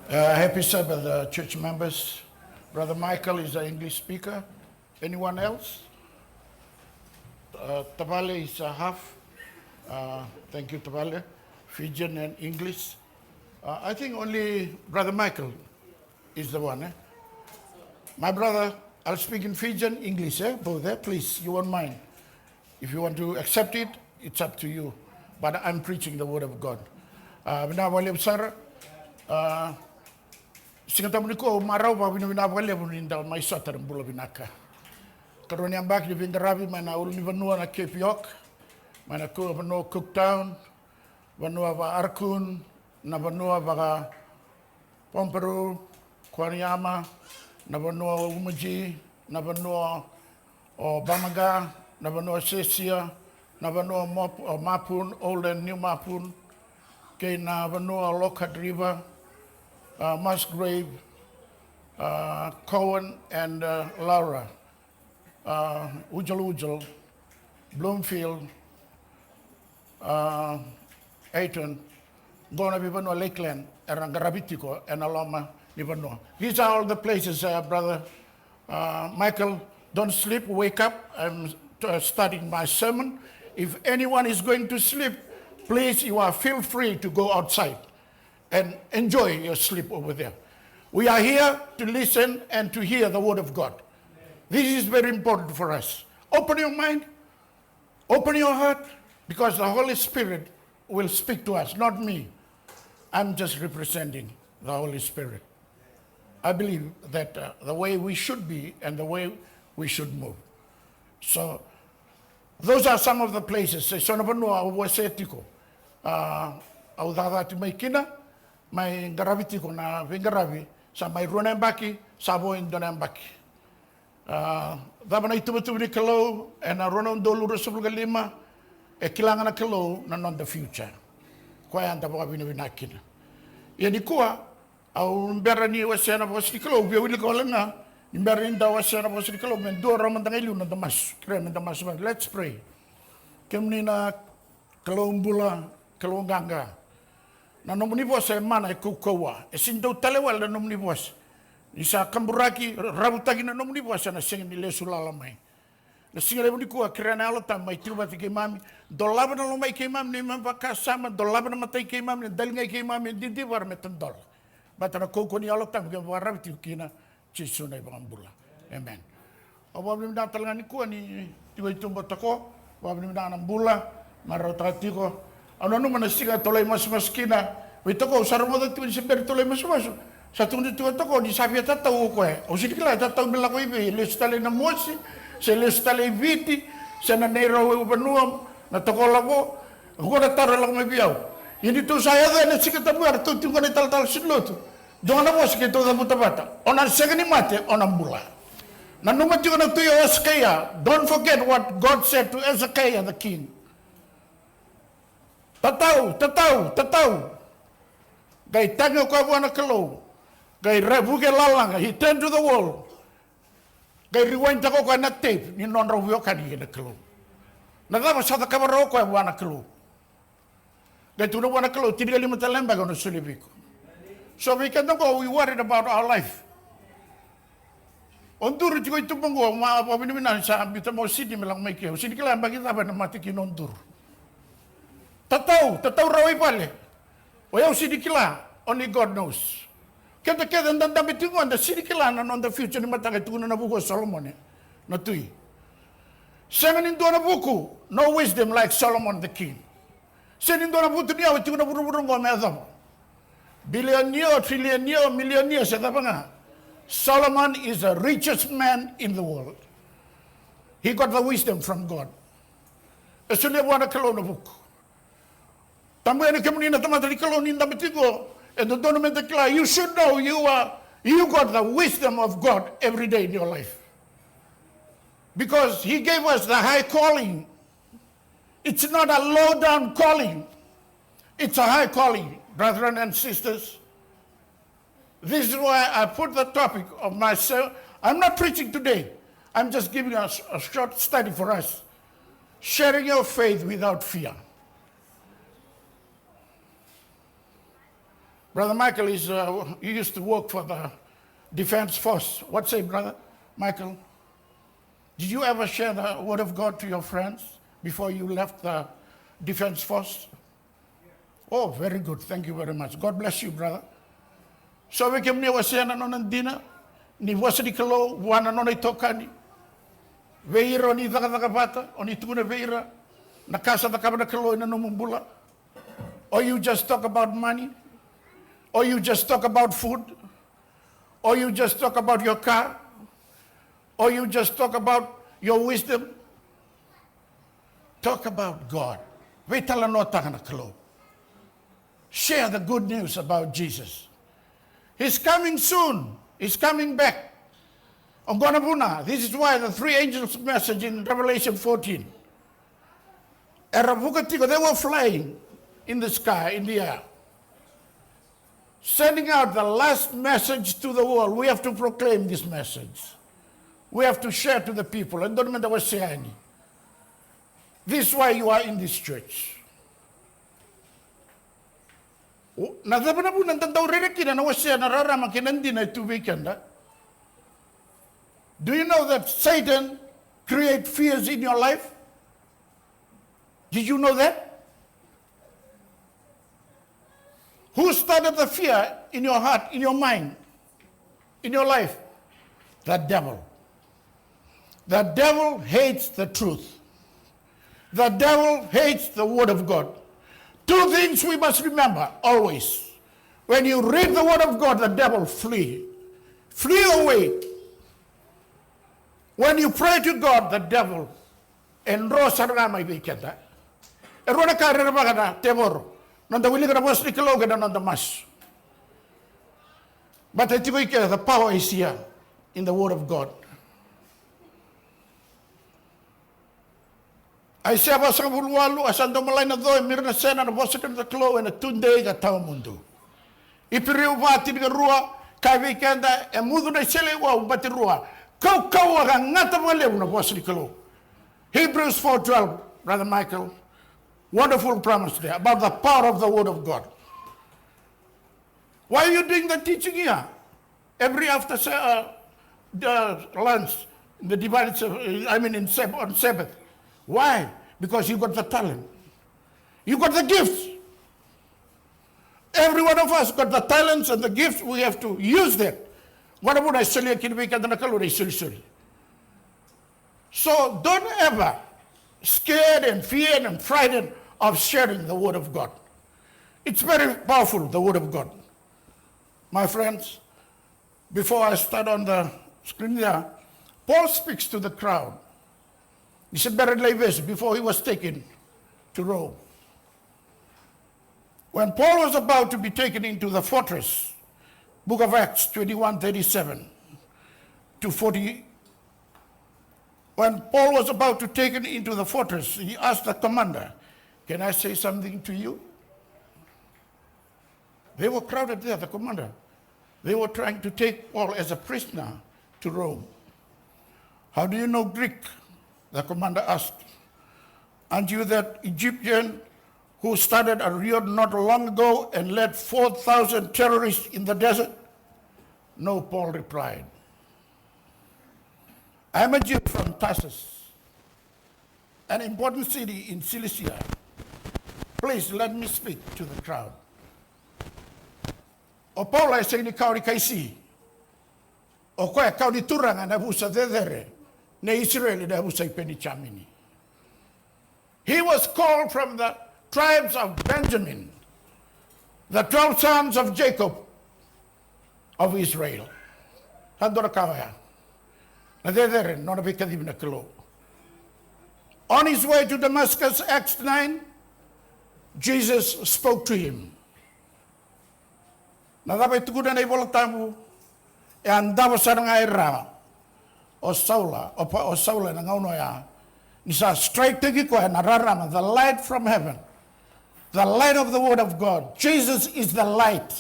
Happy Sabbath, church members. Brother Michael is an English speaker. Anyone else? Tabale is a half. Thank you, Tabale. Fijian and English. I think only Brother Michael is the one. My brother, I'll speak in Fijian, English, both. Please, you won't mind. If you want to accept it, it's up to you. But I'm preaching the word of God. Binawali besar, singatamu ko marau pa binawali pun indah mai satar bula binaka. Karunia bak di Vurewa mana ulu ni benua na Cape York, mana ko benua Cooktown, benua ba Arkun, na benua ba Pomperu, Kwanyama, na benua Umuji, na benua Bamaga, na benua Sesia, na benua Mapun, Old and New Mapun, kay na benua Lockhart River, Musgrave, Cowan and Laura, Ujal, Bloomfield, Ayton, Gona Benua Lakeland, Rangarabitiko, and Aloma Benua. These are all the places, Brother Michael. Don't sleep, wake up. I'm starting my sermon. If anyone is going to sleep, please, feel free to go outside and enjoy your sleep over there. We are here to listen and to hear the word of God. This is very important for us. Open your mind, open your heart, because the Holy Spirit will speak to us, not me. I'm just representing the Holy Spirit. I believe that the way we should be and the way we should move. So, those are some of the places. Sonabanua wasetiko. Au dadati mai kina, mai garavitiko na vingaravi, sa mai runembaki, sa bo indonembaki. Dabana itu ni kalau na ronon dolu resubluga lima, kilangan na kalau na non the future. Kwa anta baka binakina. Yani kuwa au mbera ni wasena bosi kalau biar wili kolanga. Imberin dawa sana posri kalau mendua orang mentangilu na damas, keren damas. Let's pray. Kemni na kalau umbula, kalau ganga. Na nomuni bos mana kukawa. Esinto talewal na nomuni bos. Isa kamburaki rabutagi na nomuni bos na singin nile sulalamai. Na singin lebuni kuwa keren alota mai tiba tiki mami. Dolaba na lomai ke mami ni mambaka sama. Dolaba na matai ke mami. Dalingai ke mami di war metendol. Bata na koko ni alota mungkin warabiti kina. Chisuna ibangambula. Amen. Wablim na talangani ko ni tiwa itumbo tako, wablim na nambula, marotatiko. Ano naman nasiga tolay mas kina. Wito ko saramo da tiwa simber tolay mas. Sa tungdi tiwa tako ni sabi tataw ko O sidi kila tataw bila ko ibi, lestale na mosi, se lestale viti, se na nero ubanuam, na tako lako, ko na taro lang may biyaw. Hindi to saya da na sikata buar to tingo na tal sidloto. Jangan bos kita dah buta bata. Onan segini mate, onan bula. Nanuma juga nak tuyo Hezekiah. Don't forget what God said to Hezekiah the king. Tatau. Gay tanya ko abuana kalau. Gay rebuke lalang. He turned to the wall. Gay rewind tako ko na tape. Ni non rovio kani na kalau. Nagama sa takabaro ko abuana kalau. Gay tuno abuana kalau. Tidak lima talemba ko na sulibiko. So we cannot go, we worried about our life. Ondur juga itu penggo, apa ini mana sa kita mau sini melang mereka. Sini kalian bagi apa nama tikin ondur. Tatau rawai pale. Oyau sini kila, only God knows. Kita dan tapi tunggu anda sini kila on the future ni mata itu na buku Solomon na tui. Sangan itu na buku, no wisdom like Solomon the king. Sangan itu na buku ni awak tunggu na buru-buru ngomel Billionaire, trillionaire, millionaire, Solomon is the richest man in the world. He got the wisdom from God. Esulia buana kalona book. Tambo ene kemuni na tamatari kaloni na bitigo. And the donoment declare, you should know you got the wisdom of God every day in your life. Because he gave us the high calling. It's not a low down calling. It's a high calling. Brethren and sisters, this is why I put the topic of myself. I'm not preaching today. I'm just giving us a short study for us. Sharing your faith without fear. Brother Michael he used to work for the Defense Force. What say, Brother Michael? Did you ever share the word of God to your friends before you left the Defense Force? Oh, very good. Thank you very much. God bless you, brother. So we came near Wasena on dinner. Ni wasadi kalo wana nona itokani. Veira ni zakapata oni tuna veira na casa da kabana kalo ina no mumbula. Or you just talk about money, or you just talk about food, or you just talk about your car, or you just talk about your wisdom. Talk about God. Veitala no takana kalo. Share the good news about Jesus. He's coming soon. He's coming back. This is why the three angels' message in Revelation 14. They were flying in the sky, in the air, sending out the last message to the world. We have to proclaim this message. We have to share to the people. And don't matter what say. This is why you are in this church. Do you know that Satan creates fears in your life? Did you know that? Who started the fear in your heart, in your mind, in your life? The devil. The devil hates the truth. The devil hates the word of God. Two things we must remember always. When you read the word of God, the devil flee. Flee away. When you pray to God, the devil enro sarama ibikenda. Erona karera bagada tebor. Nanda wili kana was nikaloga na nanda mas. But the power is here in the word of God. Ai se aba sa bulwalu asando malai na doe mirna sena na bosika na klo na tunde ga tau mundo. Ipiriu vati ga rua kai weekenda e mudu na sele wa bati rua. Kau ga ngata wale na bosika klo. Hebrews 4:12, Brother Michael. Wonderful promise there about the power of the word of God. Why are you doing the teaching here? Every after lunch, the divided, on Sabbath. Why? Because you got the talent. You got the gifts. Every one of us got the talents and the gifts. We have to use them. What about I sell you So don't ever scared and feared and frightened of sharing the word of God. It's very powerful, the word of God. My friends, before I start on the screen there, Paul speaks to the crowd. He said, better like this, before he was taken to Rome. When Paul was about to be taken into the fortress, book of Acts 21:37 to 40, when Paul was about to take it into the fortress, he asked the commander, can I say something to you? They were crowded there, the commander. They were trying to take Paul as a prisoner to Rome. How do you know Greek? The commander asked. Aren't you that Egyptian who started a riot not long ago and led 4,000 terrorists in the desert? No, Paul replied. I'm a Jew from Tarsus, an important city in Cilicia. Please let me speak to the crowd. O Paul ay sa inikaw ni kaisi. O kwa ikaw ni turanga na busa dedere. Ne Israel na busa ipeni chamini. He was called from the tribes of Benjamin, the 12 sons of Jacob of Israel. Handora kawaya. Na dedere no na bikadib na kilo. On his way to Damascus, Acts 9, Jesus spoke to him. Na dapat tugudan ay voltamu e andava sa nga era o Saula na ngauno ya ni sa straight tegi ko na rarama the light from heaven, the light of the word of God. Jesus is the light.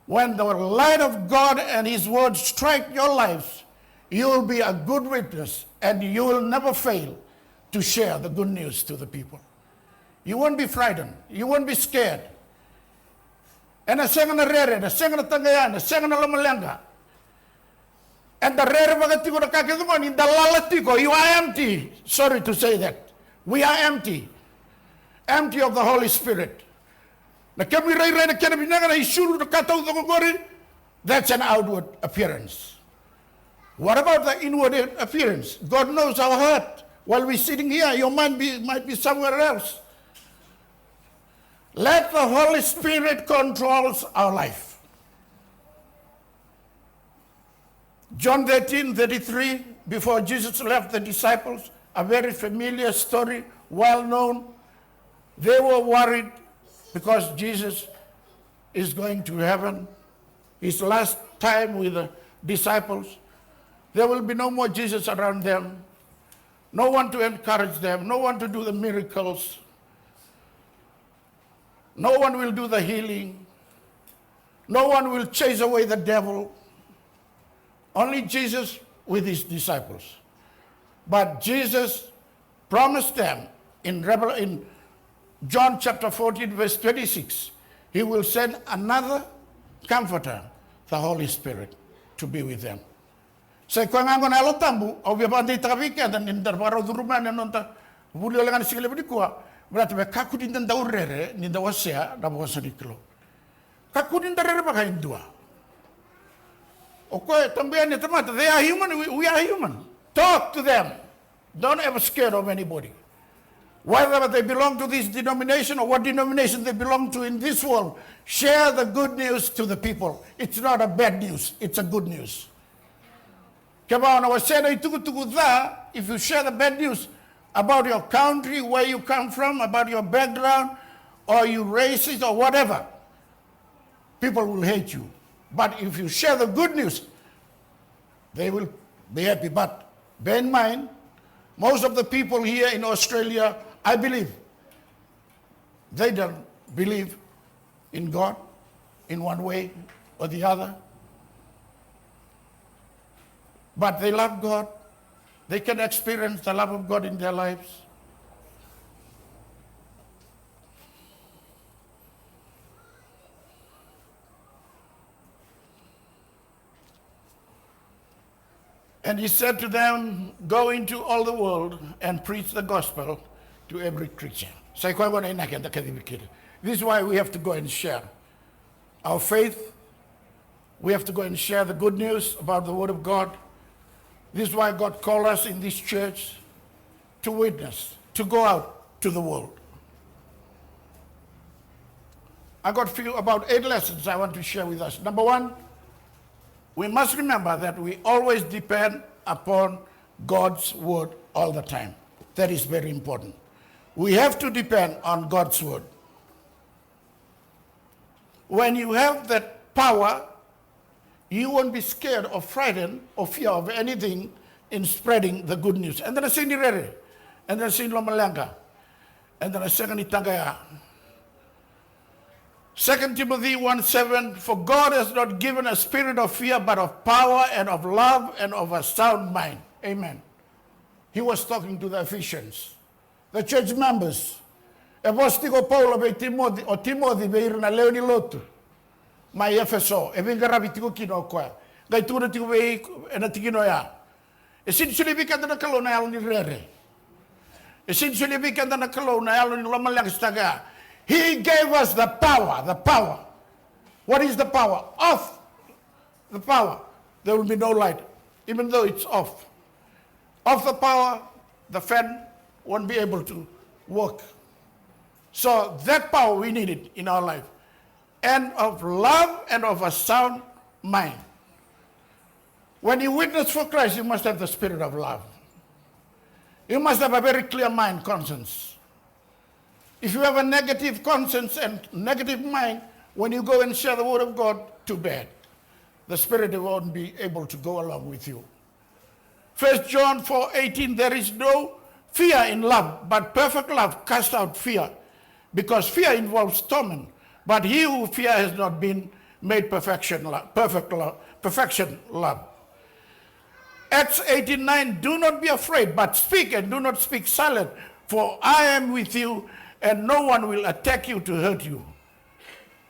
When the light of God and his word strike your lives, you will be a good witness and you will never fail to share the good news to the people. You won't be frightened. You won't be scared. And a second rere, the second tangayan, the second lamalanga. And the rare bagatigo the kakizumon in the lalatigo, you are empty. Sorry to say that. We are empty. Empty of the Holy Spirit. That's an outward appearance. What about the inward appearance? God knows our heart. While we're sitting here, your mind might be somewhere else. Let the Holy Spirit control our life. John 13:33, before Jesus left the disciples, a very familiar story, well known. They were worried because Jesus is going to heaven. His last time with the disciples. There will be no more Jesus around them. No one to encourage them. No one to do the miracles. No one will do the healing. No one will chase away the devil. Only Jesus with his disciples. But Jesus promised them in John chapter 14 verse 26, he will send another comforter, the Holy Spirit, to be with them. Sa ko nga ngona lo tambu o be bandi trafika dan indar baro duruma na nonta bulio langan sigile budi kwa berarti be kakudin dan daurere ni dawasya da bo sadiklo kakudin darere ba kain dua o ko también ne tamata, they are human, we are human. Talk to them. Don't ever scared of anybody, whether they belong to this denomination or what denomination they belong to in this world. Share the good news to the people. It's not a bad news, it's a good news. If you share the bad news about your country, where you come from, about your background, or you racist or whatever, people will hate you. But if you share the good news, they will be happy. But bear in mind, most of the people here in Australia, I believe, they don't believe in God in one way or the other. But they love God. They can experience the love of God in their lives. And he said to them, go into all the world and preach the gospel to every creature. This is why we have to go and share our faith. We have to go and share the good news about the Word of God. This is why God called us in this church to witness, to go out to the world. I got about 8 lessons I want to share with us. Number one, we must remember that we always depend upon God's Word all the time. That is very important. We have to depend on God's Word. When you have that power, you won't be scared or frightened or fear of anything in spreading the good news. And then I say Nirere, and then I say Lomalanga, and then I say Nitangaya. 2 Timothy 1:7, for God has not given a spirit of fear, but of power and of love and of a sound mind. Amen. He was talking to the Ephesians, the church members. Epostigo Paulo be Timothy, o Timothy be irna leoni lotu. Mai Efeso, e vinga rabitigo kino kwa. Gai tuna tigo be ena tikino ya. E sin sulibi kanda na kalona yalo ni rere. E sin sulibi kanda na kalona yalo ni lomalang staga. He gave us the power, the power. What is the power? Off the power, there will be no light, even though it's off. Off the power, the fan won't be able to work. So that power we need it in our life. And of love and of a sound mind. When you witness for Christ, you must have the spirit of love. You must have a very clear mind, conscience. If you have a negative conscience and negative mind, when you go and share the Word of God, too bad. The Spirit won't be able to go along with you. 1 John 4:18, there is no fear in love, but perfect love casts out fear, because fear involves torment. But he who fears has not been made perfection love. Acts 18:9, do not be afraid, but speak and do not speak silent, for I am with you, and no one will attack you to hurt you.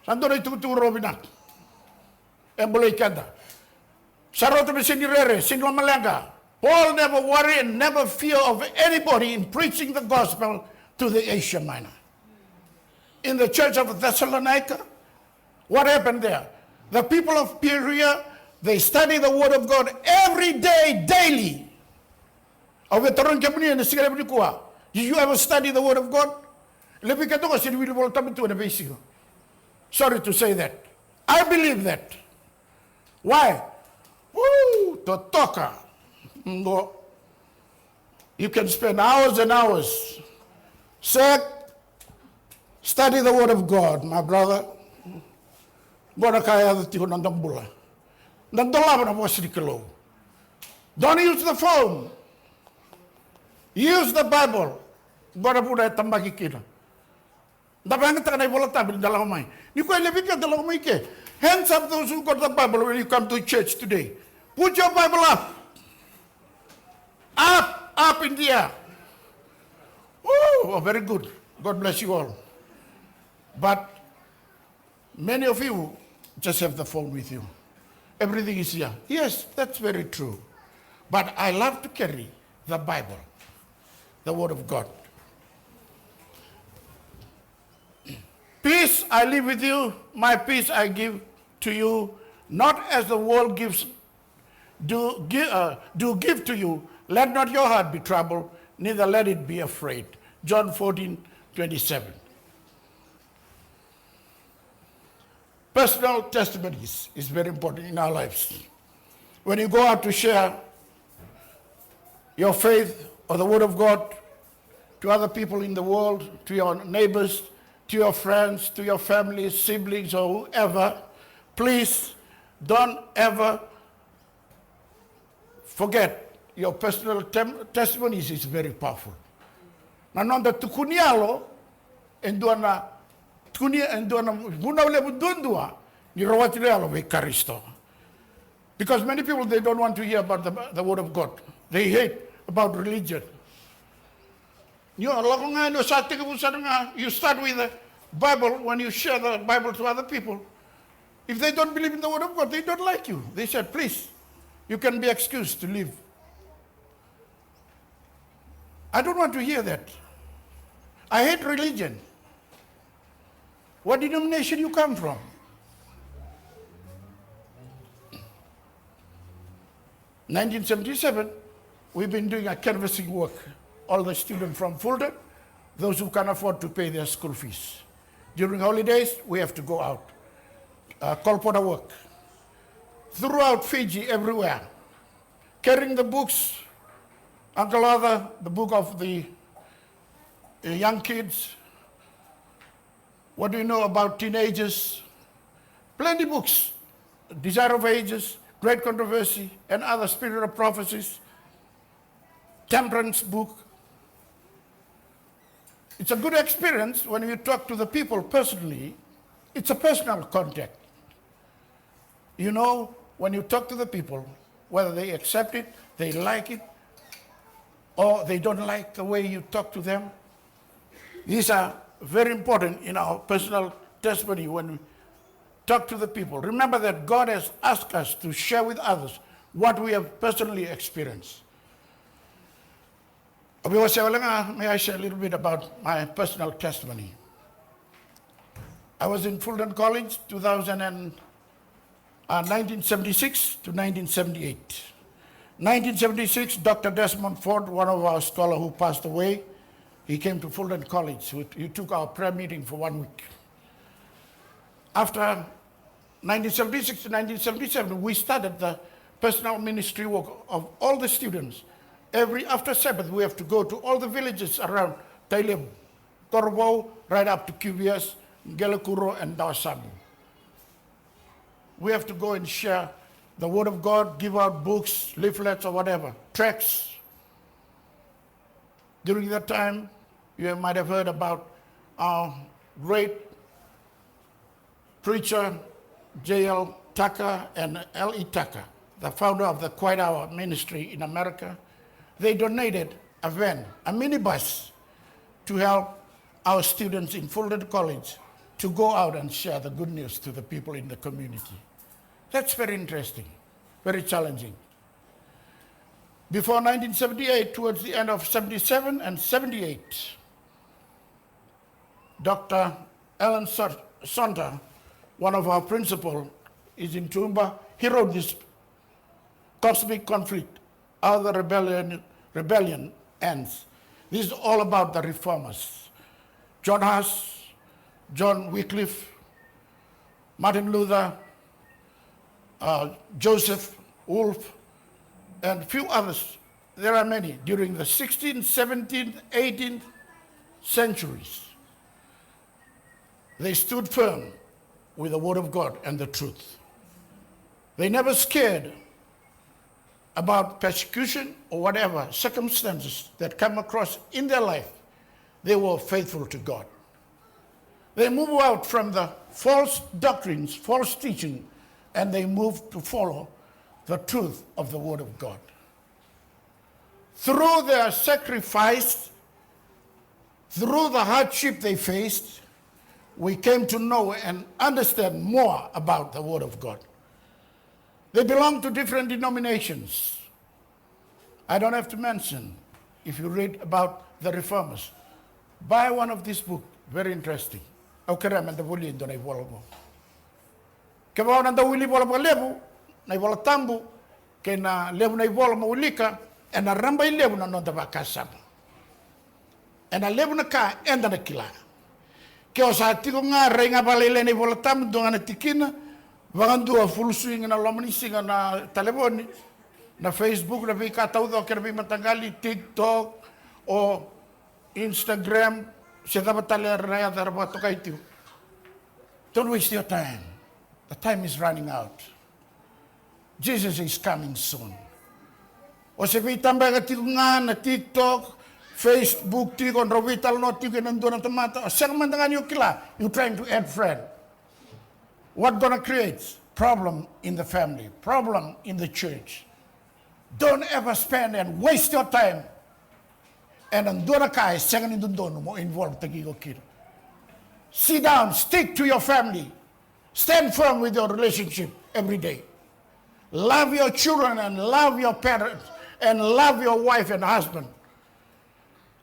Santo itu Robina. Boleh kata. Saroto Besinirere, Singla Malanga. Paul never worry and never fear of anybody in preaching the gospel to the Asia Minor. In the church of Thessalonica, what happened there? The people of Perea, they study the word of God every day, daily. Did you ever study the word of God? Sorry to say that. I believe that. Why? Woo, totoka. No. You can spend hours and hours. Sir, study the word of God, my brother. Don't use the phone. Use the Bible. Hands up those who got the Bible when you come to church today. Put your Bible up. Up in the air. Oh, very good. God bless you all. But many of you just have the phone with you. Everything is here. Yes, that's very true. But I love to carry the Bible, the Word of God. Peace I leave with you, my peace I give to you, not as the world gives, do give to you. Let not your heart be troubled, neither let it be afraid. John 14:27. Personal testimonies is very important in our lives. When you go out to share your faith or the Word of God to other people in the world, to your neighbors, to your friends, to your family, siblings, or whoever, please don't ever forget your personal testimonies is very powerful. Nanonda tukunialo enduana tukunia enduana bunawle bundundua ni rawatilealo ve Karisto. Because many people, they don't want to hear about the word of God. They hate about religion. You start with the Bible when you share the Bible to other people. If they don't believe in the word of God, they don't like you. They said, please, you can be excused to leave. I don't want to hear that. I hate religion. What denomination you come from? In 1977, we've been doing a canvassing work. All the students from Fulton, those who can afford to pay their school fees. During holidays, we have to go out. Kolpota work. Throughout Fiji, everywhere. Carrying the books, Uncle Arthur, the book of the young kids. What do you know about teenagers? Plenty books. Desire of Ages, Great Controversy, and other Spirit of Prophecies. Temperance book. It's a good experience when you talk to the people personally. It's a personal contact. You know, when you talk to the people, whether they accept it, they like it, or they don't like the way you talk to them. These are very important in our personal testimony when we talk to the people. Remember that God has asked us to share with others what we have personally experienced. May I share a little bit about my personal testimony? I was in Fulton College 1976 to 1978. 1976, Dr. Desmond Ford, one of our scholars who passed away, he came to Fulton College. He took our prayer meeting for 1 week. After 1976 to 1977, we started the personal ministry work of all the students. After Sabbath, we have to go to all the villages around Tailem, Torbo, right up to QVS, Gelakuro, and Dawasabu. We have to go and share the Word of God, give out books, leaflets, or whatever, tracts. During that time, you might have heard about our great preacher, J.L. Tucker and L.E. Tucker, the founder of the Quiet Hour Ministry in America. They donated a van, a minibus, to help our students in Fulton College to go out and share the good news to the people in the community. That's very interesting, very challenging. Before 1978, towards the end of 77 and 78, Dr. Alan Sonta, one of our principals, is in Toowoomba. He wrote this Cosmic Conflict, How the Rebellion Ends. This is all about the reformers. John Huss, John Wycliffe, Martin Luther, Joseph Wolf, and a few others. There are many during the 16th, 17th, 18th centuries. They stood firm with the Word of God and the truth. They never scared about persecution or whatever circumstances that come across in their life. They were faithful to God. They moved out from the false doctrines, false teaching, and they moved to follow the truth of the Word of God. Through their sacrifice, through the hardship they faced, we came to know and understand more about the Word of God. They belong to different denominations. I don't have to mention, if you read about the reformers, buy one of these books, very interesting. Aukerem and the Wuli do na iwolgo. Kaya na Wuli wala lebu, na iwola tambu, kaya na lebu na iwola maulika, and na ramba lebu na nonda bakasab. And na lebu na ka enda na kila. Kaya sa tiko nga renga balele na iwola tambu do nga na tikina, Vagandua full swing na lomani singa na telefoni, na Facebook, na vika taudo kerbi matangali, TikTok, o Instagram, siya dapat talia raya darabato kaitu. Don't waste your time. The time is running out. Jesus is coming soon. O se vitamba ka tikungan na TikTok, Facebook, tikon, rovital no tikon nandun na tamata. O siya mandangan yung kila, you trying to add friend. What gonna create? Problem in the family, problem in the church. Don't ever spend and waste your time. And andona kai second in dono mo involved tagigo kid. Sit down, stick to your family. Stand firm with your relationship every day. Love your children and love your parents and love your wife and husband.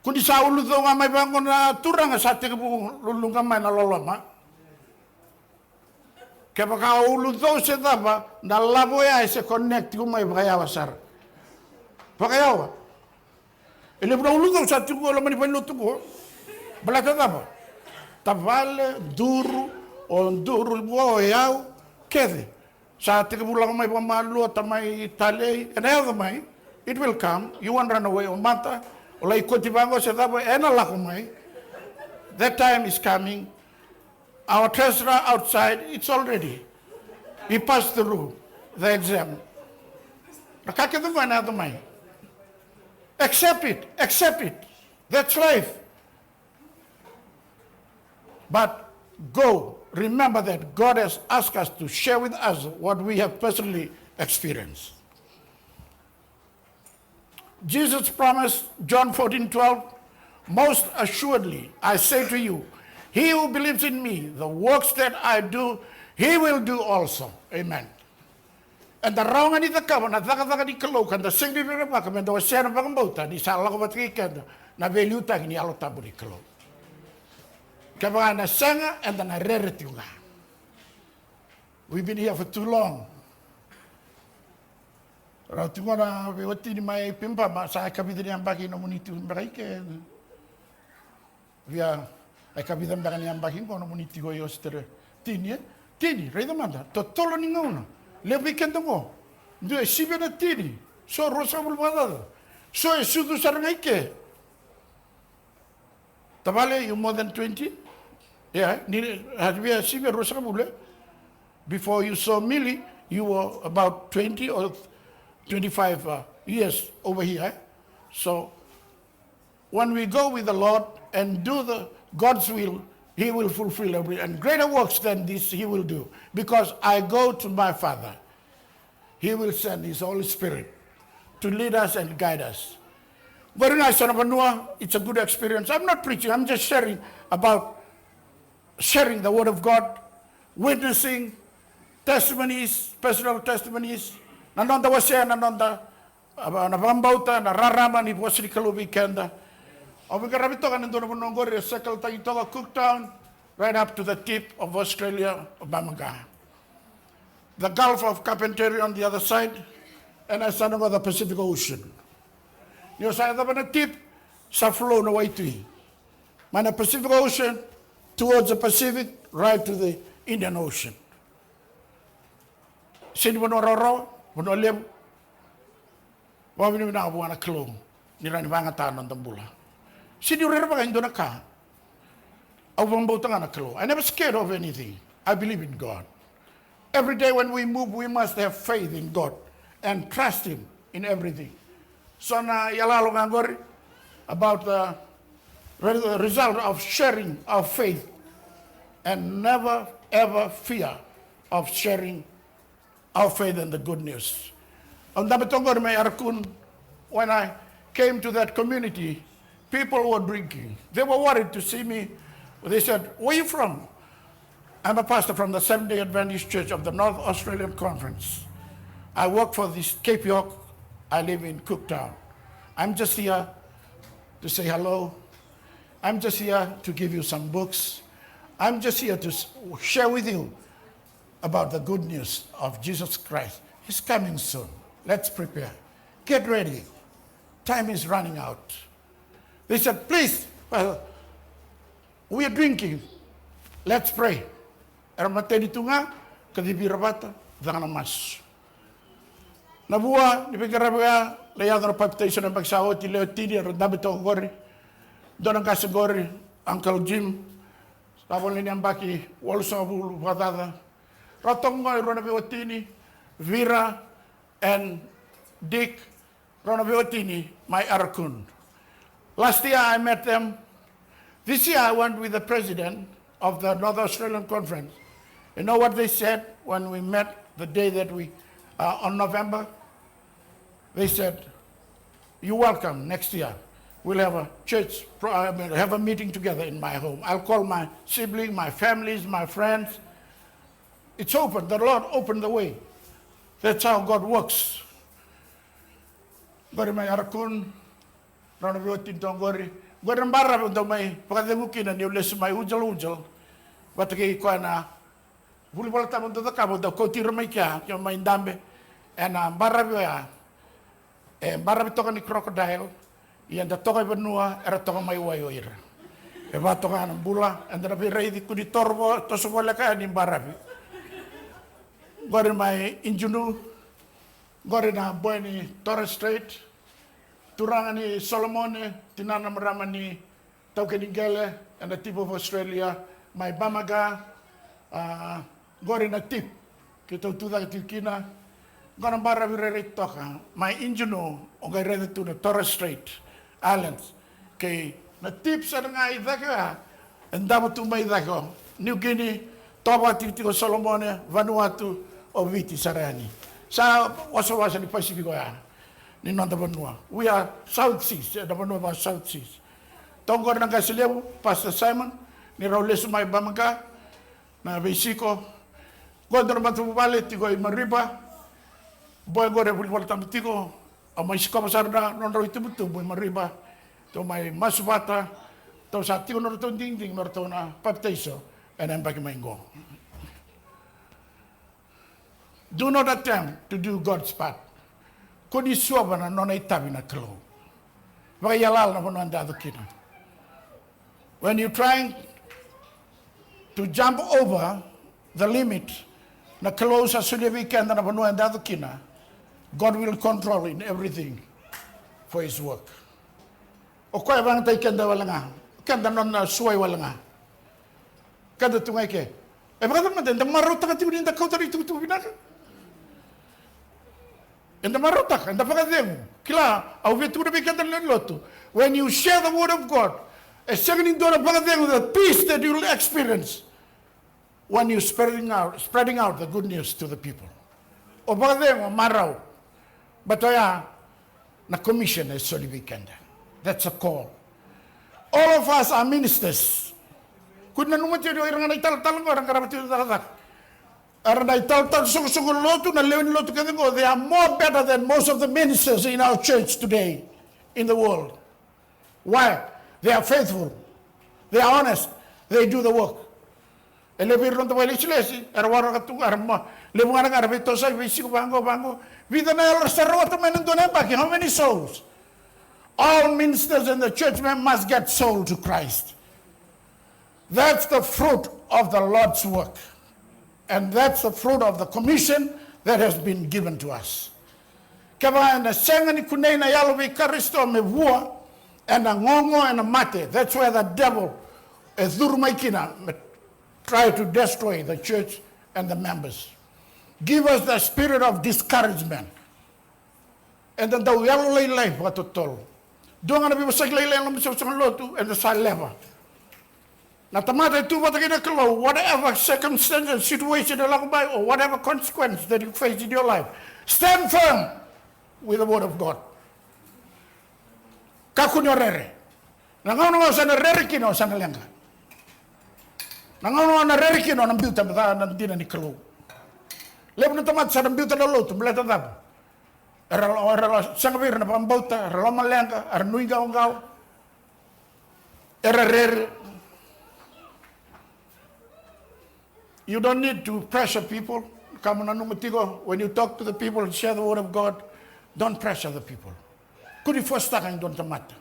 Kundi sa ulu do nga may bangon na turang sa tigabu lulungan may na loloma. Kaya baka ulo daw siya daba, nalabo ya se connect ko may bakayawa sar. Bakayawa. Ele bro ulo daw sa tigo lo mani panuto ko. Balata daba. Tavale duro on duro bo yaw kede. Sa tigo bulang may pamalo tamay talay and other may it will come. You won't run away on mata. Olay ko tibango sa daba enala ko may. That time is coming. Our treasurer outside, it's already. He passed through the exam. Accept it. That's life. But go, remember that God has asked us to share with us what we have personally experienced. Jesus promised, John 14:12, most assuredly, I say to you, he who believes in me, the works that I do, he will do also. Amen. And the wrong and the cover, na taka di kalok, and the single river, and the ocean of Bambota, the Salako Batrikan, na veluta ni alotabu di kalok. Kavana sanga and then I read it. We've been here for too long. Ratumana, we were in my pimpa, sa kabidri ang baki no munitu break. We are. Ai kapitang baka niya bakin ko no muniti ko yostere tini reda manda to tolo ni ngona le weekend mo do sibe na tini so rosa bulbada so sudu sarngaike tabale you more than 20 yeah ni had we sibe rosa bule before you saw Millie you were about 20 or 25 years over here so when we go with the Lord and do the God's will, he will fulfill every, and greater works than this he will do. Because I go to my Father. He will send his Holy Spirit to lead us and guide us. Very nice, son of Noah. It's a good experience. I'm not preaching. I'm just sharing about sharing the word of God, witnessing testimonies, personal testimonies. Nanonda wasya, nanonda nabambauta, nararama ni wasri kalu weekenda. Obigarabito ka nandun na Nongori, Sekal Tayitoga, Cooktown, right up to the tip of Australia, Bamaga. The Gulf of Carpentaria on the other side, and I saw the Pacific Ocean. You say the tip, sa flow no way to the Pacific Ocean towards the Pacific, right to the Indian Ocean. Sini bono roro, bono lem, wabini na buana klong, nirani banga tanan tambula. Sini rero indona ka. I'm never scared of anything. I believe in God. Every day when we move, we must have faith in God and trust Him in everything. So na yalalo ngangori about the result of sharing our faith and never ever fear of sharing our faith and the good news. When I came to that community, people were drinking. They were worried to see me. They said, "Where are you from?" "I'm a pastor from the Seventh-day Adventist Church of the North Australian Conference. I work for this Cape York. I live in Cooktown. I'm just here to say hello. I'm just here to give you some books. I'm just here to share with you about the good news of Jesus Christ. He's coming soon. Let's prepare. Get ready. Time is running out." They said, "Please, we are drinking. Let's pray." Eramateni tunga kadibirabata dangana mas. Nabua ni pigarabe leya na baptism ng pagsaho ti Leotini rodabito gori. Donang kasagori Uncle Jim. Tapos ni ambaki walso bulu patada. Rotong ngoy ronabiotini Vera and Dick Ronabiotini, my Arakun. Last year I met them. This year I went with the president of the North Australian Conference. You know what they said when we met the day that we, on November? They said, "You're welcome next year. We'll have a church, have a meeting together in my home. I'll call my siblings, my families, my friends." It's open. The Lord opened the way. That's how God works. Gori may arakun, rana biyotin tongori. Gori mbara untuk may pagkademukin na niulis may ujal-ujal. Bataki ko na huli pala tamang tatakabo daw ko tiro may kya may dambe. And mbara biya. Mbara bito ka ni crocodile. Iyan da toka benua era toka may wayoir. Bato ka ng bula. And na biray di kuni torbo to suwala ka ni mbara bi. Gori may injunu. Gori na boy ni Torres Strait. Turangan ni Solomone, tinanam raman ni Taukenigele and the tip of Australia. May Bamaga, gori na tip. Kita tuda tikina. Gori bara virere toka. May injuno, okay ready to the Torres Strait Islands. Kay na tip sa nga idaka. And dapat tumay idako. New Guinea, Toba titiko Solomone, Vanuatu, o Viti Sarani. Sa wasa-wasa ni Pasifiko ya. Ni Nonda Vanua. We are South Seas. The Vanua was South Seas. Tongkor ng Kasilew, Pastor Simon, ni Raules May Bamaga, na Besiko. Gondor Matubale, Tigo Mariba, Boy Gore Bulwaltam Tigo, o may Sikomasarda, non Roitibutu, Boy Mariba, to may Masubata, to sa Tigo Norton Dingding, Nortona, Baptizo, and then Bakimango. Do not attempt to do God's part. Kuni suaba na nona itabi na klo. Wakayalal na puno anda kina. When you're trying to jump over the limit na klo sa sunya weekend na puno anda kina, God will control in everything for His work. O kaya bang tayo kanda wala nga? Kanda non suway wala nga? Kanda tungay ke? Baka naman din, maruta ka tiyo din da kautar ito binaka. And the marotak, and the pagadem, kila, au vetura bikanda lotu. When you share the word of God, a second in door pagadem, the peace that you will experience when you spreading out the good news to the people. O pagadem, o maraw, but na commission is soli bikanda. That's a call. All of us are ministers. Kuna numati do irang nai tal orang karabati talatak. Aranai tal sugu lotu na lewin lotu kengo. They are more better than most of the ministers in our church today in the world. Why? They are faithful. They are honest. They do the work. Elebir non tawali silesi. Arwara katu arma. Lebuana karabito sa visiku bango. Vida na el sarwata menendone baki. How many souls? All ministers in the church must get soul to Christ. That's the fruit of the Lord's work. And that's the fruit of the commission that has been given to us. Kaya na sengani kunay na yalobi karisto me vua and a ngongo and a mate. That's where the devil is durmaikina try to destroy the church and the members. Give us the spirit of discouragement. And then the yellow life what to tell. Don't want to be lotu and the side level. Na tamata tu watakina kalo, whatever circumstance and situation along by or whatever consequence that you face in your life, stand firm with the word of God. Kakunyo rere. Nangono sana rere kino sana lenga. Nangono na rere kino na mbiuta mta na dina ni kalo. Lepo na tamat sana mbiuta na lotu mleta dab. Era sangavir na pambauta, era loma lenga, era nuiga ongao. Era rere. You don't need to pressure people. When you talk to the people and share the word of God, don't pressure the people. Kuri first time don't matter.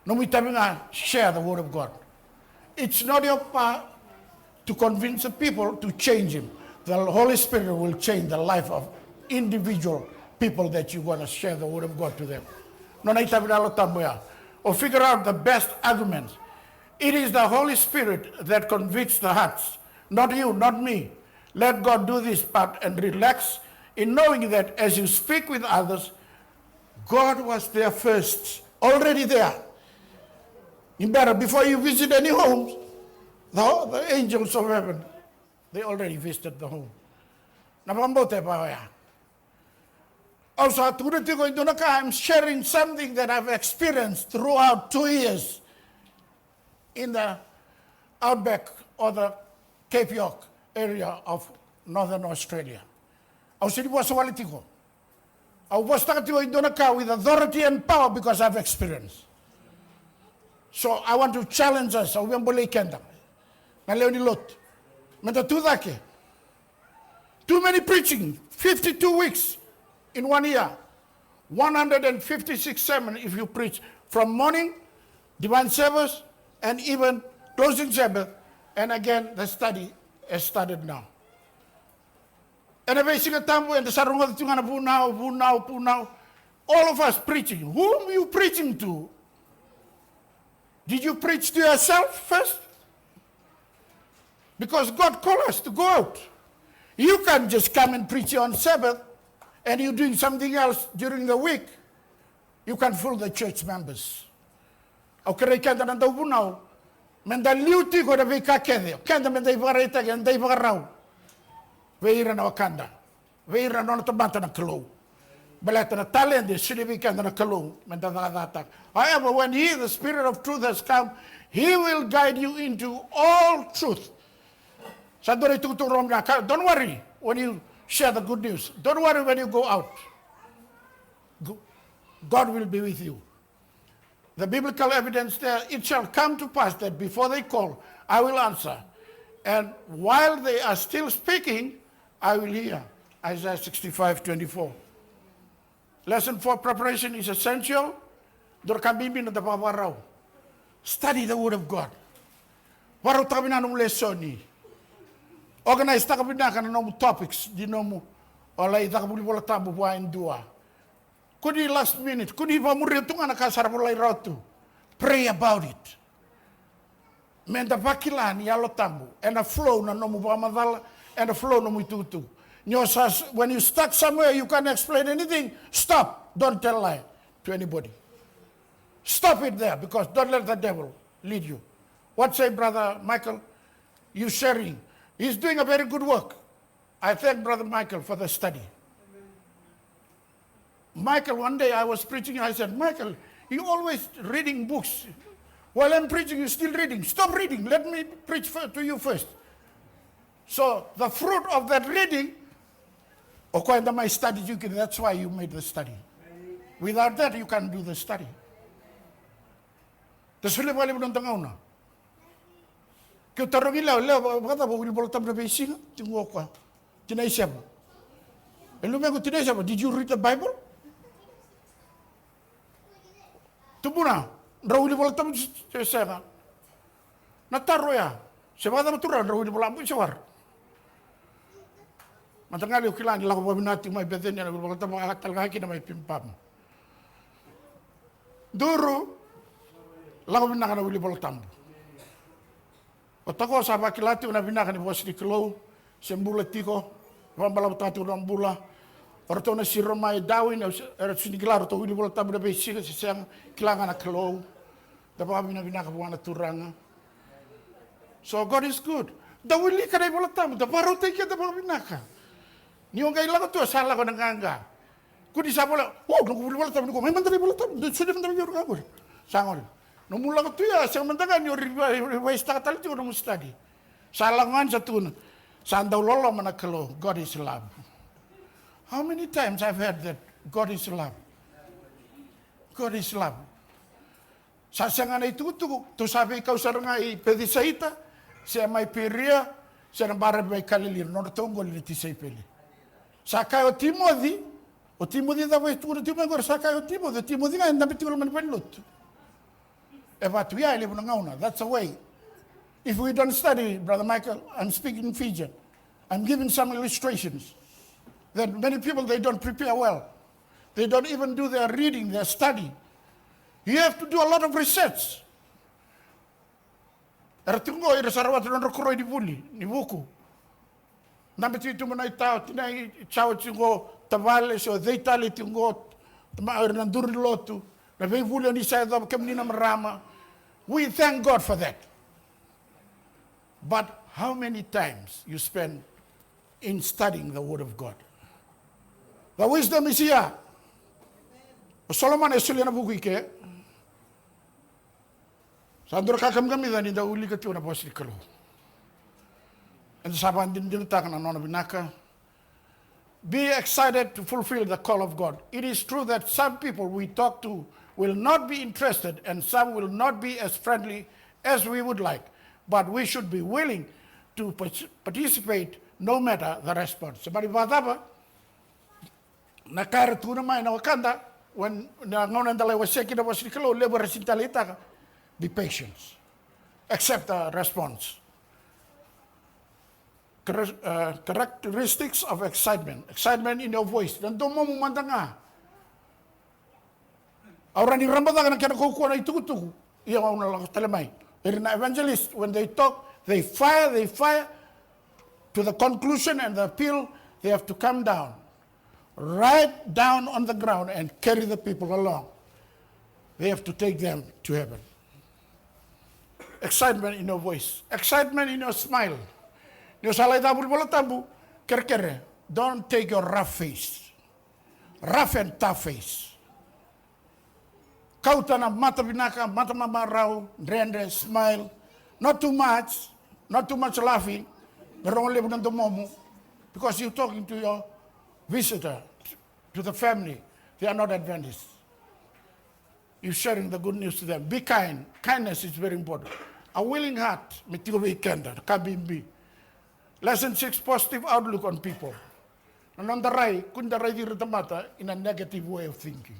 No share the word of God. It's not your part to convince the people to change him. The Holy Spirit will change the life of individual people that you're going to share the word of God to them. Or figure out the best arguments. It is the Holy Spirit that convicts the hearts. Not you, not me. Let God do this part and relax in knowing that as you speak with others, God was there first, already there. Before you visit any homes, the angels of heaven, they already visited the home. Also, I'm sharing something that I've experienced throughout 2 years in the outback or the Cape York area of Northern Australia. I was with authority and power because I've experienced. So I want to challenge us. Too many preaching, 52 weeks in 1 year. 156 sermons if you preach from morning, divine service, and even closing Sabbath. And again, the study has started now. And the basic time when the sarunga now, all of us preaching. Whom are you preaching to? Did you preach to yourself first? Because God called us to go out. You can't just come and preach on Sabbath and you're doing something else during the week. You can fool the church members. Mendaliuti ko da vika kede kenda mendai vareta gen dai varau veira na kanda veira no tabanta na klo belata na talent de shiri kenda na klo mendada. However, when the Spirit of truth has come, he will guide you into all truth. Don't worry when you share the good news. Don't worry when you go out. God will be with you. The biblical evidence there, it shall come to pass that before they call, I will answer. And while they are still speaking, I will hear. Isaiah 65:24. Lesson 4, preparation is essential. Study the word of God. Organize topics. Could be last minute, could be pray about it. Menda bakilani yalotambu and a flow na no mubamadala and a flow no mututu. When you stuck somewhere you can't explain anything, stop. Don't tell lie to anybody. Stop it there because don't let the devil lead you. What say Brother Michael? You sharing. He's doing a very good work. I thank Brother Michael for the study. Michael, one day I was preaching, I said, Michael, you always reading books. While I'm preaching, you're still reading. Stop reading. Let me preach to you first. So the fruit of that reading, my study, that's why you made the study. Without that, you can't do the study. Tas wale wale non tanga una. Ke tarongi leo bata bo wil tam na besinga tingo kwa. Tinai sema. Elu me ko tinai sema. Did you read the Bible? Tubuna, rawili bol tam sema. Na taroya. Seba da matura rawili bol am sewar. Matangali ukilan la ko binati mai bedenya bol tam atal ga kina mai pimpam. Duru lago binaka na wili bol tambo. O tako sa bakilati na binaka ni bos di klo sembula tiko pambala tatu rambula orto na siro mai dawin er siniglaro to wili bol tambo na besi se sang kilanga na klo da pa binaka buana turanga. So God is good. Da wili ka bol tambo da paro te ke da binaka. Ni o gai lago to sala ko nanganga. Kudi sa bola no wili bol tambo ko mai mandari bol tambo sudah mandari yor ka sangol. No mula ko tuya sa mandagan yo request tal ti no study. Salangan sa tun. Sandaw lolo manakalo God is love. How many times I've heard that God is love? God is love. Sa sanga itu tu sabi kau saranga I pedisaita sa mai peria sa nambara mai kalilir no tongol ni ti sai pele. Sa kai o Timothy da vai tu Timothy gor sa kai o Timothy nga na bitul man penlut. That's the way. If we don't study, Brother Michael, I'm speaking Fijian. I'm giving some illustrations that many people, they don't prepare well. They don't even do their reading, their study. You have to do a lot of research. Eratungo ira sarawat non rokroi di buli, ni buku. Nambiti tu manai tao, tinai chao tingo tavale so they tali tingo ma nandur lotu. Na vei buli ni sa da kemnina marama. We thank God for that. But how many times you spend in studying the Word of God? The wisdom is here. Solomon is still in a book. Sandro kakam kami dan inda uli kati una bosi kalo. And saban din takan anona binaka. Be excited to fulfill the call of God. It is true that some people we talk to will not be interested and some will not be as friendly as we would like. But we should be willing to participate no matter the response. Sabari badaba nakara tuna mai na wakanda when na ngona ndala waseki na wasikalo lebora sintalita. Be patient. Accept the response. Characteristics of excitement. Excitement in your voice. Dan domo mo mandanga. Orang ni rambata kana kana ko na itutu. Iya una la telemai. Irina evangelist when they talk, they fire to the conclusion and the appeal, they have to come down. Right down on the ground and carry the people along. They have to take them to heaven. Excitement in your voice. Excitement in your smile. Yung salay tabul bola tabu, kerkere. Don't take your rough face. Rough and tough face. Kauta na mata binaka, mata mamarao, rende, smile. Not too much laughing. But only when the momo. Because you're talking to your visitor, to the family. They are not Adventists. You're sharing the good news to them. Be kind. Kindness is very important. A willing heart, mitigo weekender, kabimbi. Lesson 6, positive outlook on people. Nanondarai, kundarai di retamata in a negative way of thinking.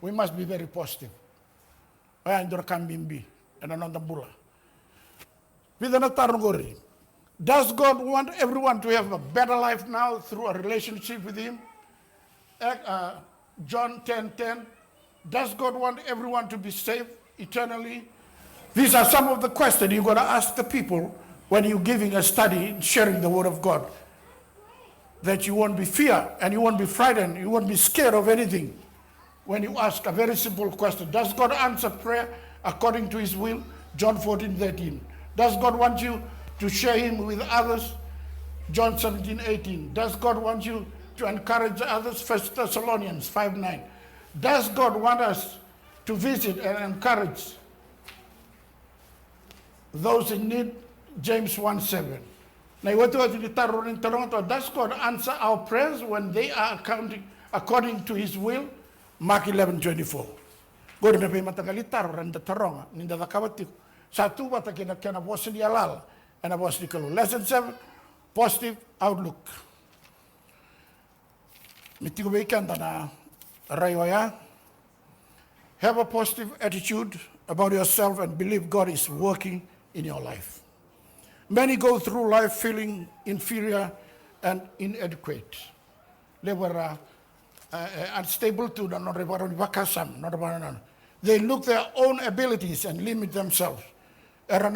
We must be very positive. Ayandor kabimbi, and anondambula. With an atarungori. Does God want everyone to have a better life now through a relationship with Him? John 10:10. Does God want everyone to be saved eternally? These are some of the questions you're going to ask the people when you're giving a study, sharing the Word of God. That you won't be feared and you won't be frightened, you won't be scared of anything. When you ask a very simple question, does God answer prayer according to His will? John 14:13. Does God want you to share Him with others? John 17:18. Does God want you to encourage others? 1 Thessalonians 5:9. Does God want us to visit and encourage those in need, James 1:7. Now, what do you does God answer our prayers when they are accounting according to His will? Mark 11:24. God na be matagalitar ran da taronga ninda da kawati. Satu bata kina boss di alal and a boss di kalu. Lesson 7, positive outlook. Mitigo be kanda na rayoya. Have a positive attitude about yourself and believe God is working in your life. Many go through life feeling inferior and inadequate. They were unstable to they look their own abilities and limit themselves. Don't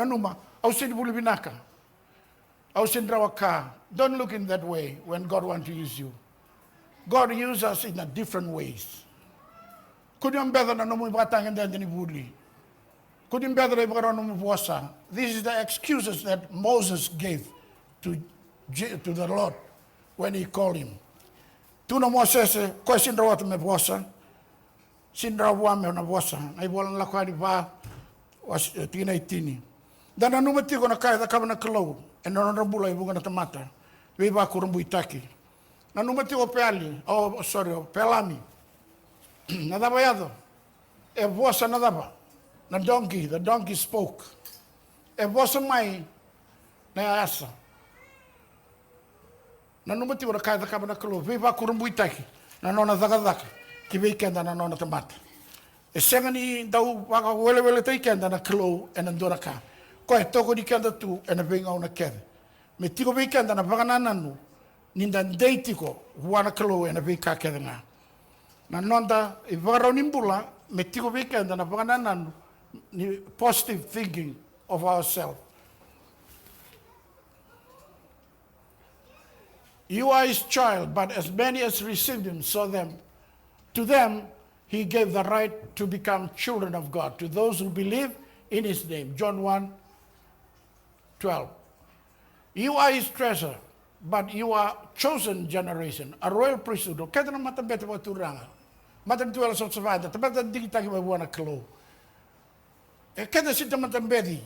look in that way when God wants to use you. God uses us in a different ways. This is the excuses that Moses gave to the Lord when he called him. Tuna Moses ko sindra watu me bosa. Sindra wa me na bosa. Ai bolan la kwani ba was tina itini. Dana numati ko na kai da kabana klo. En no bula ibu na tamata. We ba kurumbu itaki. Na numati o peali. Oh sorry, pelami. Nada bayado. E bosa nada ba. Na donkey, the donkey spoke. E bosa mai na asa. Na numati ora kai da kabana klo ve ba kurumbu itaki na nona zakazaka ki ve kenda na nona tamata e sengani dau wa wele tai kenda na klo en ndora ka ko e toko di kenda tu en venga una kede me tiko ve kenda na bagana nanu ninda deitiko wana klo en ve ka kede na nonda e varo nimbula me tiko ve kenda na bagana nanu ni positive thinking of ourselves. You are his child, but as many as received him saw them. To them, he gave the right to become children of God, to those who believe in his name. John 1:12. You are his treasure, but you are chosen generation, a royal priesthood. Kaya na matambete wa turanga. Matamtuela sa savada, tabata digitaki wa wana klo. Kaya sita matambedi.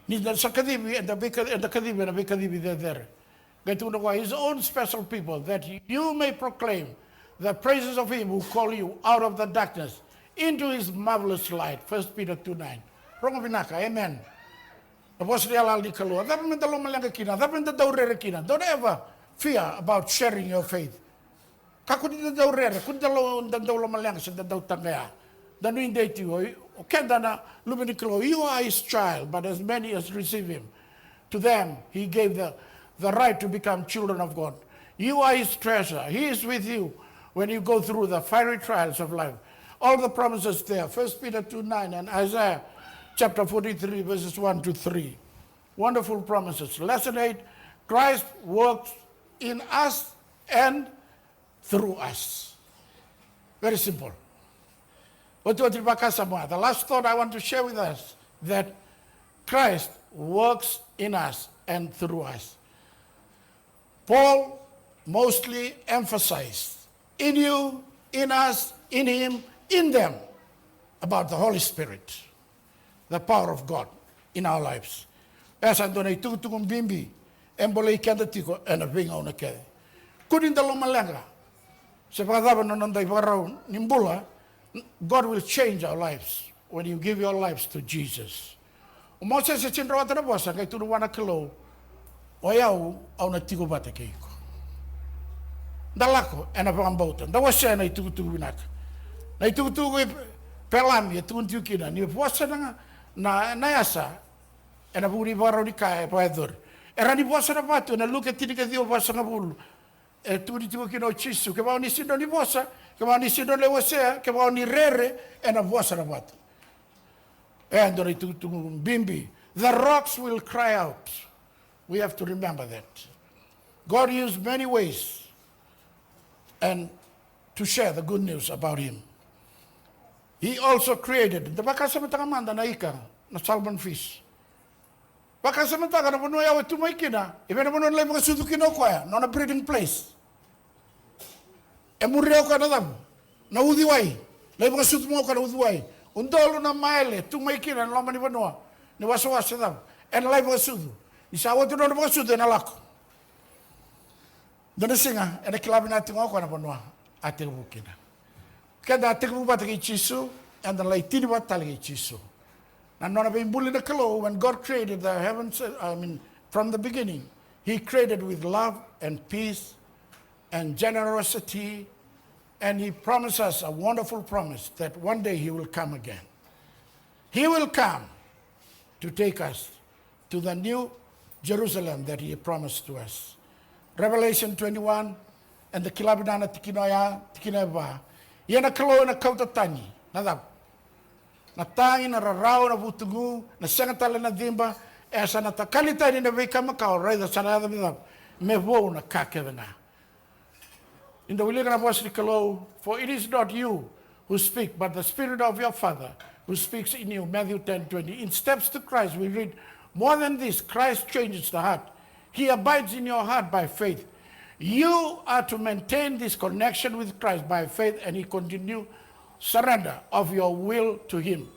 Ni sa kadibi, and the kadibi, and the kadibi there. His own special people, that you may proclaim the praises of him who called you out of the darkness into his marvelous light. 1 Peter 2:9. Amen. Don't ever fear about sharing your faith. You are his child, but as many as receive him, to them he gave the right to become children of God. You are his treasure. He is with you when you go through the fiery trials of life. All the promises there. 1 Peter 2:9 and Isaiah chapter 43 verses 1-3. Wonderful promises. Lesson 8, Christ works in us and through us. Very simple. The last thought I want to share with us, that Christ works in us and through us. Paul mostly emphasized in you, in us, in him, in them, about the Holy Spirit, the power of God in our lives. As I don't know, to bimbi, embole kenda tiko, and a bing on a kede. Couldn't the Lomalanga? Nimbula, God will change our lives when you give your lives to Jesus. Moses is in Rwanda, was I to the 1 kilo. Oyau au na tigo bata keiko. Dalako ena pambauta. Da wasa na itu binaka. Na itu pelami tu kina ni puasa na yasa ena buri baro di kai paedur. Era ni puasa na batu na luka tinika dio puasa na bulu. E tu di kino chisu ke ba ni sindo ni puasa, ke ba ni sindo le wasa, ke ba ni rere ena puasa na batu. And itu bimbi. The rocks will cry out. We have to remember that. God used many ways and to share the good news about him. He also created the bakasamatakamanda na ika na salmon fish. Bakasamataga na puno yawe tumaikina, even puno le mga sudukino kwaya, not a breeding place. E muriao ka na dam, na udiwai, le mga sudumo ka na udiwai. Undolo na maile tumaikina na lamani panoa. Ni waso daw. En live wasudu. Isa watu no wasudu na lako. Dona singa, ena kilabi na tingo ko na bonwa ate bukina. Kada ate bu bataki chisu and the laitini batali chisu. Na nona be bully the kalo when God created the heavens, from the beginning, he created with love and peace and generosity, and he promised us a wonderful promise that one day he will come again. He will come to take us to the new Jerusalem that he promised to us. Revelation 21, and the kilabinana tikineba. Yana kalo na kautatani, nadap. Na tangi na rarao na butugu, na sengatala na dimba, esa na takalita ni na vika makao, rei da sanada midap, me vo na kakevena. In the willing of us kalo, for it is not you who speak, but the Spirit of your Father who speaks in you. Matthew 10:20. In Steps to Christ, we read, more than this, Christ changes the heart. He abides in your heart by faith. You are to maintain this connection with Christ by faith, and he continue surrender of your will to him.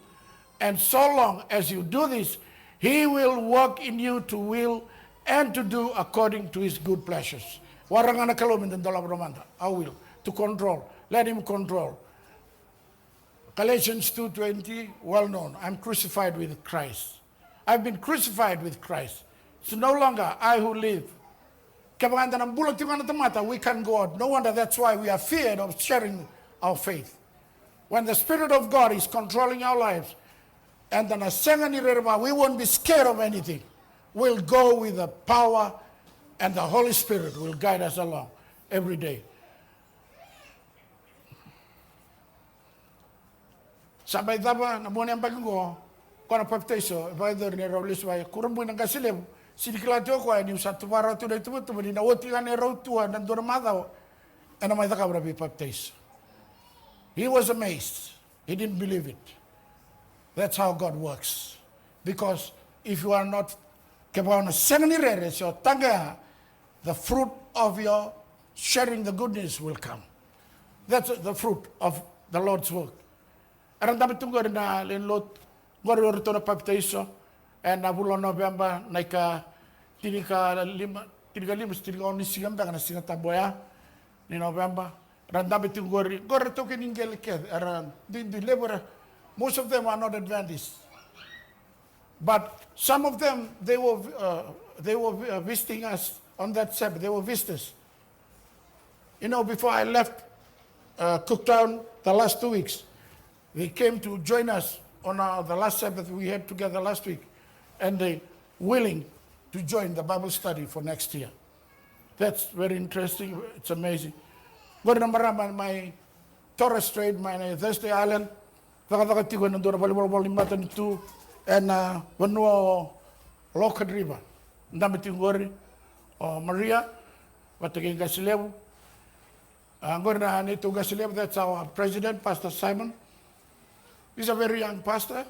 And so long as you do this, he will work in you to will and to do according to his good pleasures. Warangana kalomin den dalam romanda. I will. To control. Let him control. Galatians 2:20, well known. I'm crucified with Christ. I've been crucified with Christ. It's no longer I who live. We can go out. No wonder that's why we are feared of sharing our faith. When the Spirit of God is controlling our lives, and then we won't be scared of anything. We'll go with the power, and the Holy Spirit will guide us along every day. Sampai taba na moni ang bago ko na baptizo by the Rolis way kurang bu nang kasilem siniklatyo ko ni usat para to dito to na oti kan ero tua nan do madaw ana mai taka bra baptizo. He was amazed. He didn't believe it. That's how God works. Because if you are not kebauna sengenire so tanga, the fruit of your sharing the good news will come. That's the fruit of the Lord's work. Arang dami tunggu na lenlot gor to na baptizo and na bulan November naika tinika lima ni sigam na singa taboya ni November. Arang dami tunggu gor to kiningel ke arang di labor. Most of them are not Adventists, but some of them they were visiting us on that Sabbath. They were visitors. You know, before I left Cooktown the last 2 weeks, they came to join us on the last Sabbath we had together last week, and they willing to join the Bible study for next year. That's very interesting. It's amazing. Go to my Torres Strait, my Thursday Island, and Lockwood River. Maria, Gasilevu. That's our president, Pastor Simon. He's a very young pastor,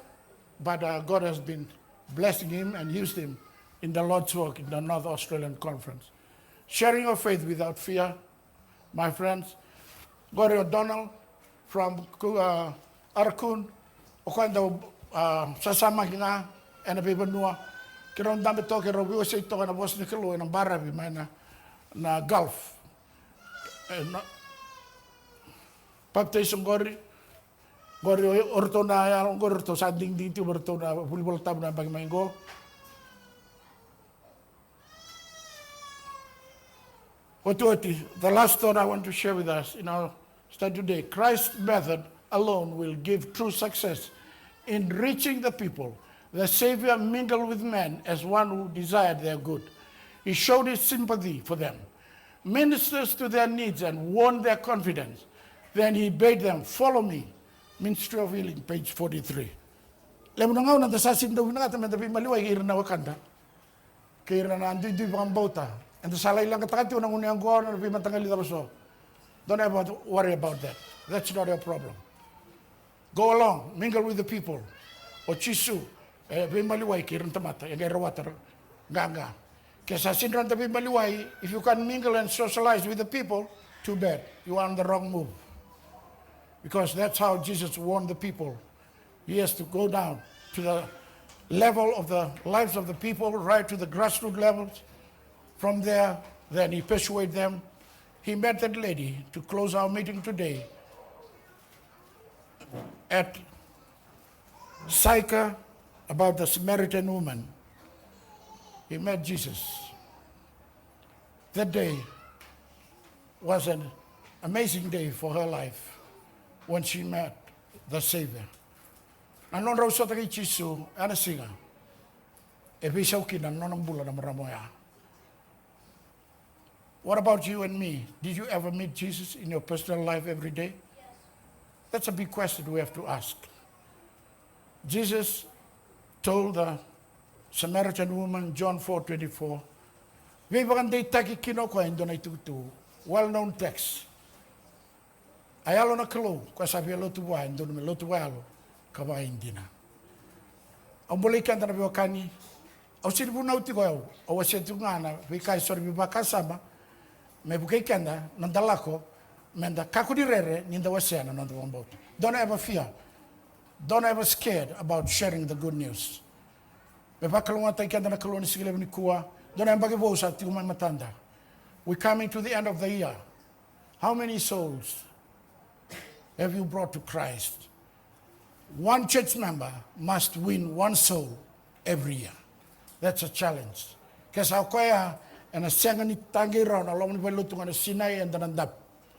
but God has been blessing him and used him in the Lord's work in the North Australian Conference. Sharing your faith without fear, my friends. Gori O'Donnell from Arakun, Okanda Sasama Gina, and a Bibanua. Kiron dami to kero biwa sa ito na boss ni Kalo ng Barabi may na Gulf. Baptism Gori orto na yan orto sa ding dito orto na bulbul tab na bagmango. The last thought I want to share with us in our study today, Christ's method alone will give true success in reaching the people. The Savior mingled with men as one who desired their good. He showed his sympathy for them, ministers to their needs and won their confidence. Then he bade them, follow me. Ministry of Healing, page 43. Lemo na nga na dasasin daw na kata tapi maliway kira na wakanda. Kira na andi pang bauta. And the salay lang katakati unang unyang ko na napi matangali so. Don't ever worry about that. That's not your problem. Go along, mingle with the people. O chisu, pi maliway kira na tamata. Yung kaya water, ganga. Kaya sa sinran tapi maliway, if you can mingle and socialize with the people, too bad. You are on the wrong move. Because that's how Jesus warned the people. He has to go down to the level of the lives of the people, right to the grassroots levels. From there, then he persuaded them. He met that lady to close our meeting today at Sychar about the Samaritan woman. He met Jesus. That day was an amazing day for her life when she met the Savior. Anon raw sa taki Chisu, ana singa. E bisau kina nonang bula na maramoya. What about you and me? Did you ever meet Jesus in your personal life every day? Yes. That's a big question we have to ask. Jesus told the Samaritan woman, John 4:24, "Vivakanday taki kino ko indonay tutu." Well-known text. Ayalo na kalo, kwa sabi alo tuwa, indonay lo tuwa alo, kawa indina. Ang balikan na biwakani, au siribu na uti ko au, au wasetu ngana, vikai sorbi bakasama, me bukai kanda, nandalako, menda kakudirere, ninda wasena, nanda wambot. Don't ever fear. Don't ever scared about sharing the good news. Me bakalunga tai kanda na kaluni sigile ni kuwa, don't ever givosa ti umay matanda. We're coming to the end of the year. How many souls have you brought to Christ? One church member must win one soul every year. That's a challenge. Kasi ako kaya, and a sangani tangi raw na lomni balutungan na sinay and danandap,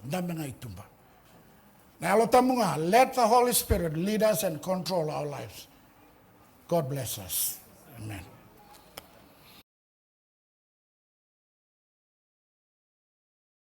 dami nga itumba. Na alotamu nga, let the Holy Spirit lead us and control our lives. God bless us. Amen.